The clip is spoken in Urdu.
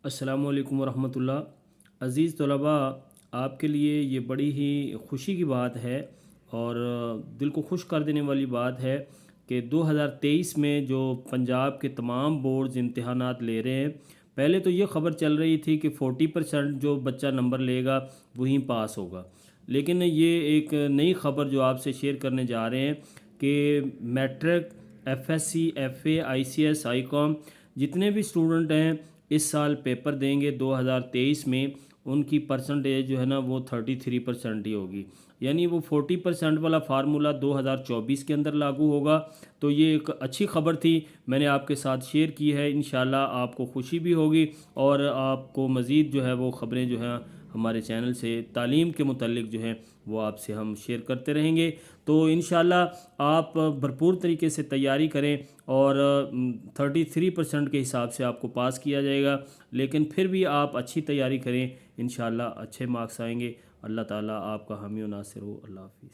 السلام علیکم ورحمۃ اللہ۔ عزیز طلباء، آپ کے لیے یہ بڑی ہی خوشی کی بات ہے اور دل کو خوش کر دینے والی بات ہے کہ 2023 میں جو پنجاب کے تمام بورڈز امتحانات لے رہے ہیں، پہلے تو یہ خبر چل رہی تھی کہ 40% جو بچہ نمبر لے گا وہی پاس ہوگا، لیکن یہ ایک نئی خبر جو آپ سے شیئر کرنے جا رہے ہیں کہ matric, F S C, F A, I C S, I com جتنے بھی اسٹوڈنٹ ہیں اس سال پیپر دیں گے 2023 میں، ان کی پرسنٹیج جو ہے نا وہ 33% ہی ہوگی، یعنی وہ 40% والا فارمولہ 2024 کے اندر لاگو ہوگا۔ تو یہ ایک اچھی خبر تھی، میں نے آپ کے ساتھ شیئر کی ہے۔ انشاءاللہ آپ کو خوشی بھی ہوگی اور آپ کو مزید جو ہے وہ خبریں جو ہیں ہمارے چینل سے تعلیم کے متعلق جو ہیں وہ آپ سے ہم شیئر کرتے رہیں گے۔ تو انشاءاللہ آپ بھرپور طریقے سے تیاری کریں اور 33% کے حساب سے آپ کو پاس کیا جائے گا، لیکن پھر بھی آپ اچھی تیاری کریں، انشاءاللہ اچھے مارکس آئیں گے۔ اللہ تعالیٰ آپ کا حامی و ناصر ہو۔ اللہ حافظ۔